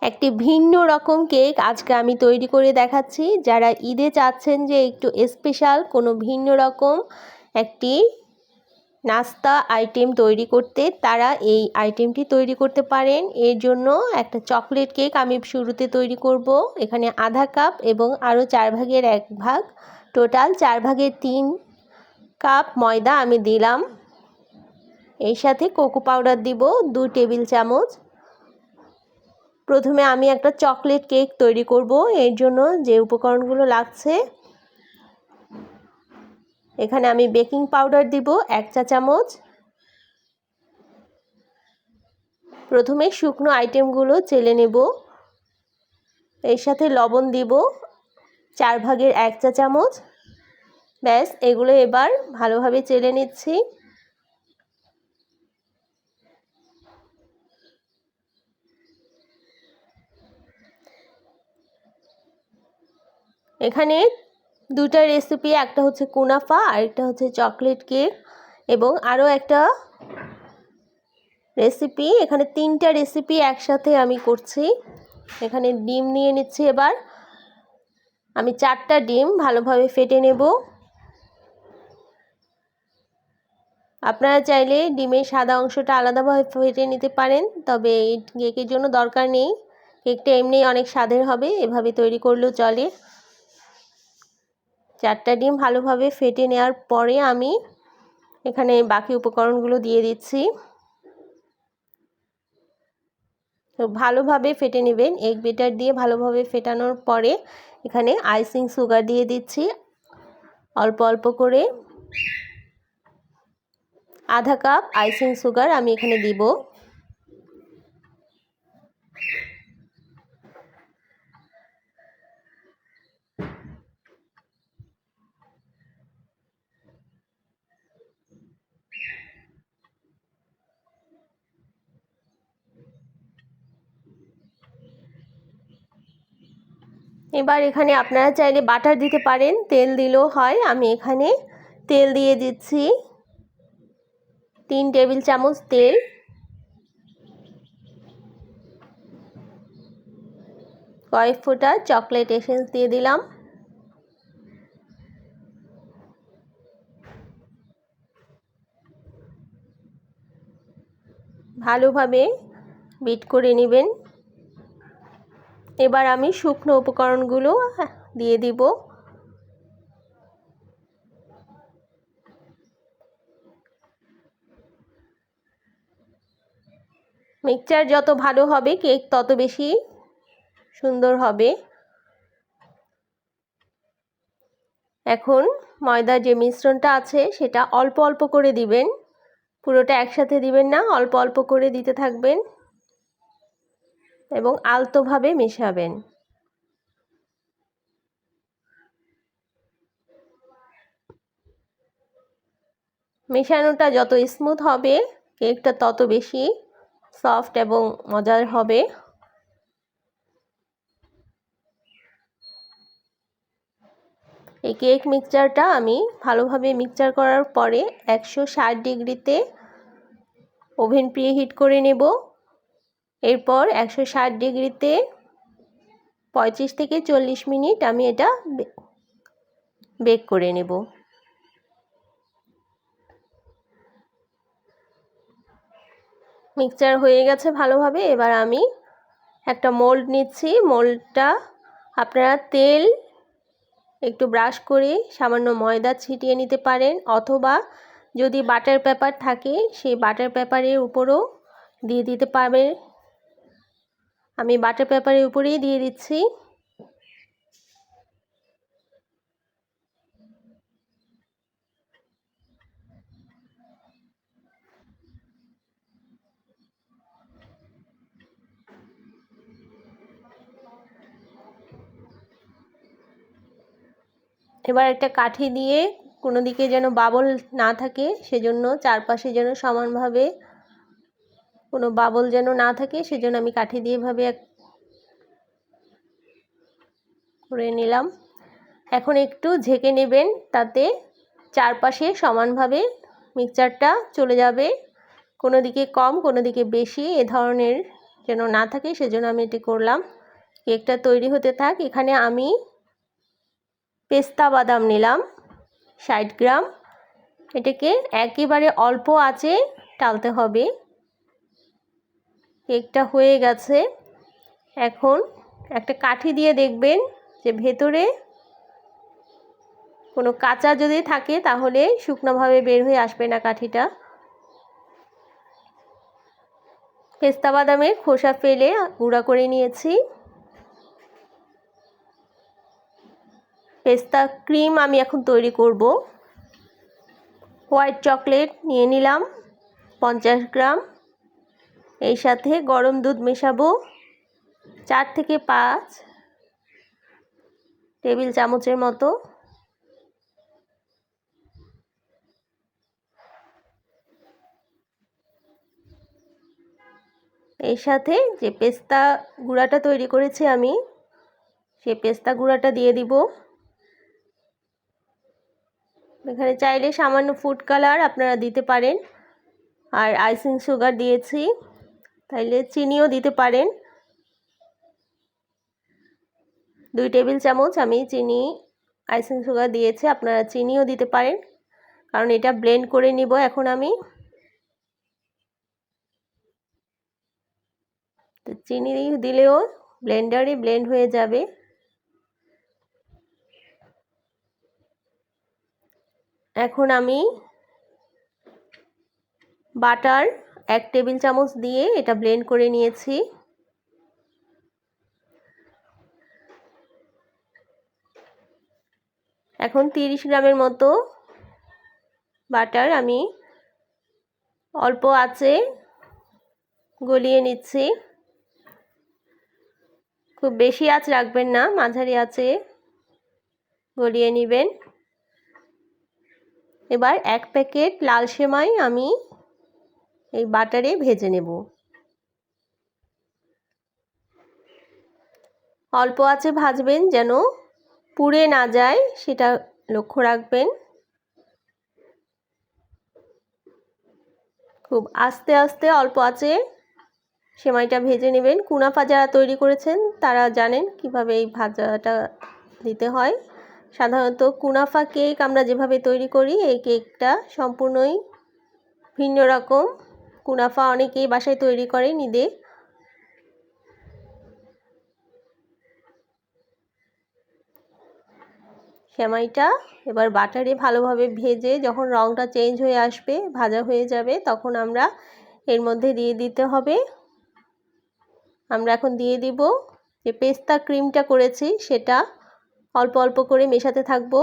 একটি ভিন্ন রকম কেক আজকে আমি তৈরি করে দেখাচ্ছি। যারা ঈদে চাচ্ছেন যে একটু স্পেশাল কোনো ভিন্ন রকম একটি নাস্তা আইটেম তৈরি করতে, তারা এই আইটেমটি তৈরি করতে পারেন। এর জন্য একটা চকলেট কেক আমি শুরুতে তৈরি করব। এখানে আধা কাপ এবং আরও 1/4 ভাগ, টোটাল 4/3 কাপ ময়দা আমি দিলাম। এর সাথে কোকো পাউডার দিব 2 টেবিল চামচ। প্রথমে আমি একটা চকলেট কেক তৈরি করব। এর জন্য যে উপকরণগুলো লাগছে, এখানে আমি বেকিং পাউডার দিব 1 চা চামচ। প্রথমে শুকনো আইটেমগুলো চেলে নেব। এর সাথে লবণ দিব 4/1 চা চামচ। ব্যাস, এগুলো এবার ভালোভাবে চেলে নিচ্ছি। এখানে দুটা রেসিপি, একটা হচ্ছে কুনাফা আর একটা হচ্ছে চকলেট কেক, এবং আরও একটা রেসিপি। এখানে 3টা রেসিপি একসাথে আমি করছি। এখানে ডিম নিয়ে নিচ্ছি। এবার আমি 4টা ডিম ভালোভাবে ফেটে নেব। আপনারা চাইলে ডিমের সাদা অংশটা আলাদাভাবে ফেটে নিতে পারেন, তবে এই কেকের জন্য দরকার নেই। কেকটা এমনি অনেক স্বাদের হবে, এভাবে তৈরি করলেও চলে। 4টা ডিম ভালোভাবে ফেটে নেওয়ার পরে আমি এখানে বাকি উপকরণগুলো দিয়ে দিচ্ছি। তো ভালোভাবে ফেটে নেবেন। এগ বেটার দিয়ে ভালোভাবে ফেটানোর পরে এখানে আইসিং সুগার দিয়ে দিচ্ছি অল্প অল্প করে। আধা কাপ আইসিং সুগার আমি এখানে দিব। এবার এখানে আপনারা চাইলে বাটার দিতে পারেন, তেল দিলেও হয়। আমি এখানে তেল দিয়ে দিচ্ছি 3 টেবিল চামচ তেল। কয়েক ফোঁটা চকলেট এসেন্স দিয়ে দিলাম। ভালোভাবে বিট করে নেবেন। এবার আমি শুকনো উপকরণগুলো দিয়ে দিব। মিক্সচার যত ভালো হবে কেক তত বেশি সুন্দর হবে। এখন ময়দার যে মিশ্রণটা আছে সেটা অল্প অল্প করে দিবেন, পুরোটা একসাথে দিবেন না, অল্প অল্প করে দিতে থাকবেন এবং আলতোভাবে মেশাবেন। মেশানোটা যত স্মুথ হবে কেকটা তত বেশি সফট এবং মজার হবে। এই কেক মিক্সচারটা আমি ভালোভাবে মিক্সচার করার পরে 160 ডিগ্রিতে ওভেন প্রিহিট করে নেব। এরপর 160 ডিগ্রিতে 35 থেকে 40 মিনিট আমি এটা বেক করে নেব। মিক্সচার হয়ে গেছে ভালোভাবে। এবার আমি একটা মোল্ড নিচ্ছি। মোল্ডটা আপনারা তেল একটু ব্রাশ করে সামান্য ময়দা ছিটিয়ে নিতে পারেন, অথবা যদি বাটার পেপার থাকে সেই বাটার পেপারের উপরও দিয়ে দিতে পারবেন। আমি বাটার পেপারের উপরেই দিয়ে দিচ্ছি। এবার একটা কাঠি দিয়ে কোনো দিকে যেন বাবল না থাকে, সেজন্য চারপাশে যেন সমানভাবে কোনো বাবল যেন না থাকে, সেজন্য আমি কাঠি দিয়ে এভাবে করে নিলাম। এখন একটু ঝেঁকে নেবেন, তাতে চারপাশে সমানভাবে মিক্সচারটা চলে যাবে। কোনো দিকে কম কোনো দিকে বেশি এ ধরনের যেন না থাকে, সেজন্য আমি এটি করলাম। কেকটা তৈরি হতে থাক। এখানে আমি পেস্তা বাদাম নিলাম 60 গ্রাম। এটাকে একেবারে অল্প আঁচে টালতে হবে। কেকটা হয়ে গেছে। এখন একটা কাঠি দিয়ে দেখবেন যে ভেতরে কোনো কাঁচা যদি থাকে তাহলে শুকনোভাবে বের হয়ে আসবে না কাঠিটা। পেস্তা বাদামের খোসা ফেলে গুঁড়া করে নিয়েছি। পেস্তা ক্রিম আমি এখন তৈরি করব। হোয়াইট চকলেট নিয়ে নিলাম 50 গ্রাম। এই সাথে গরম দুধ মেশাবো 4 থেকে 5 টেবিল চামচের মতো। এই সাথে যে পেস্তা গুঁড়াটা তৈরি করেছি আমি, সেই পেস্তা গুঁড়াটা দিয়ে দিব। এখানে চাইলে সামান্য ফুড কালার আপনারা দিতে পারেন। আর আইসিং সুগার দিয়েছি, তাইলে চিনিও দিতে পারেন। 2 টেবিল চামচ আমি চিনি আইসিং সুগার দিয়েছি, আপনারা চিনিও দিতে পারেন, কারণ এটা ব্লেন্ড করে নিব এখন আমি। তো চিনি দিলেও ব্লেন্ডারে ব্লেন্ড হয়ে যাবে। এখন আমি বাটার 1 টেবিল চামচ দিয়ে এটা ব্লেন্ড করে নিয়েছি। এখন 30 গ্রামের মতো বাটার আমি অল্প আঁচে গলিয়ে নিচ্ছি। খুব বেশি আঁচ রাখবেন না, মাঝারি আঁচে গলিয়ে নেবেন। এবার 1 প্যাকেট লাল সেমাই আমি এই বাটারে ভেজে নেব। অল্প আঁচে ভাজবেন যেন পুড়ে না যায়, সেটা লক্ষ্য রাখবেন। খুব আস্তে আস্তে অল্প আঁচে সেমাইটা ভেজে নেবেন। কুনাফা যারা তৈরি করেছেন তারা জানেন কিভাবে এই ভাজাটা দিতে হয়। সাধারণত কুনাফা কেক আমরা যেভাবে তৈরি করি, এই কেকটা সম্পূর্ণই ভিন্ন রকম। কুনাফা অনেকেই বাসায় তৈরি করে নিজে। সেমাইটা এবার বাটারে ভালোভাবে ভেজে যখন রঙটা চেঞ্জ হয়ে আসবে, ভাজা হয়ে যাবে, তখন আমরা এর মধ্যে দিয়ে দিতে হবে। আমরা এখন দিয়ে দিব যে পেস্তা ক্রিমটা করেছি, সেটা অল্প অল্প করে মেশাতে থাকবো।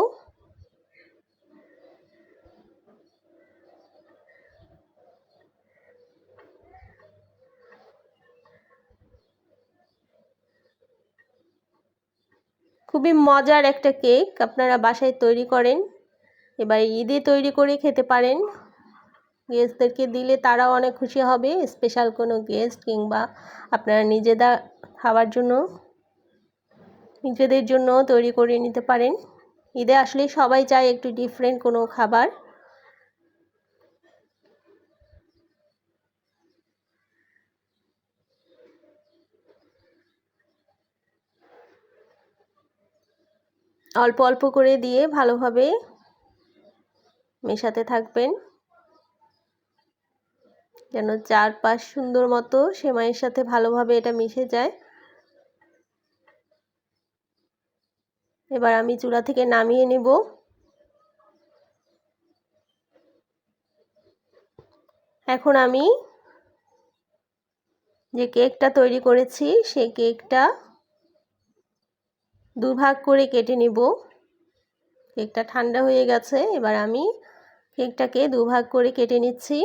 খুবই মজার একটা কেক, আপনারা বাসায় তৈরি করেন। এবার ঈদে তৈরি করে খেতে পারেন, গেস্টদেরকে দিলে তারাও অনেক খুশি হবে। স্পেশাল কোনো গেস্ট কিংবা আপনারা নিজেদের খাওয়ার জন্য, নিজেদের জন্য তৈরি করে নিতে পারেন। ঈদে আসলে সবাই চায় একটু ডিফারেন্ট কোনো খাবার। অল্প অল্প করে দিয়ে ভালোভাবে মেশাতে থাকবেন যেন চারপাশ সুন্দর মতো সেমাইয়ের সাথে ভালোভাবে এটা মিশে যায়। এবার আমি চুলা থেকে নামিয়ে নেব। এখন আমি যে কেকটা তৈরি করেছি সেই কেকটা দুভাগ করে কেটে নিব। কেকটা ঠান্ডা হয়ে গেছে, এবার আমি কেকটাকে দুভাগ করে কেটে নিচ্ছি।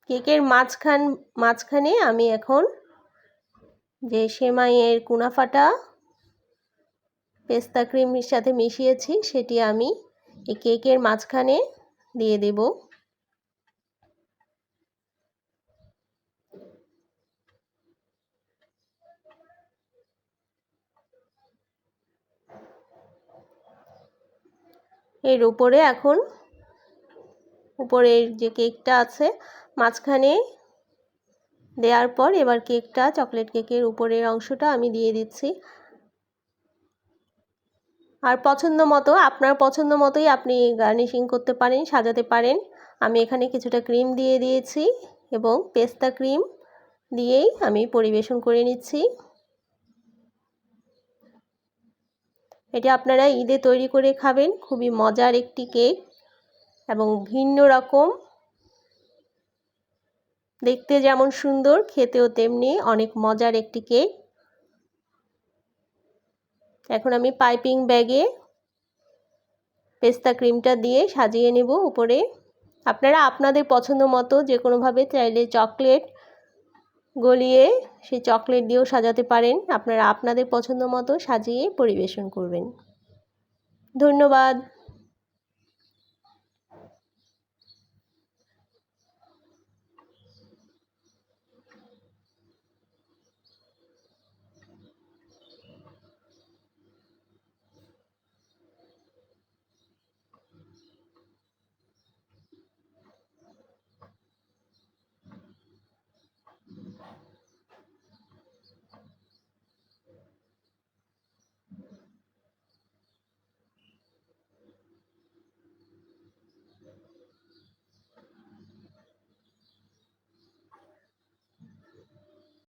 কেকের মাঝখানে আমি এখন যে সেমাইয়ের কুনাফাটা পেস্তা ক্রিমের সাথে মিশিয়েছি সেটি আমি এই কেকের মাঝখানে দিয়ে দেব। এর উপরে এখন উপরের যে কেকটা আছে মাঝখানে দেওয়ার পর এবার কেকটা, চকলেট কেকের উপরের অংশটা আমি দিয়ে দিচ্ছি। আর পছন্দ মতো, আপনার পছন্দ মতোই আপনি গার্নিশিং করতে পারেন, সাজাতে পারেন। আমি এখানে কিছুটা ক্রিম দিয়ে দিয়েছি এবং পেস্তা ক্রিম দিয়েই আমি পরিবেশন করে নিচ্ছি। এটা আপনারা ঈদে তৈরি করে খাবেন, খুবই মজার একটি কেক এবং ভিন্ন রকম, দেখতে যেমন সুন্দর খেতেও তেমনি অনেক মজার একটি কেক। এখন আমি পাইপিং ব্যাগে পেস্তা ক্রিমটা দিয়ে সাজিয়ে নেব উপরে। আপনারা আপনাদের পছন্দ মতো যে কোনোভাবে চাইলে চকলেট গলিয়ে সেই চকলেট দিয়েও সাজাতে পারেন। আপনারা আপনাদের পছন্দ মতো সাজিয়ে পরিবেশন করবেন। ধন্যবাদ।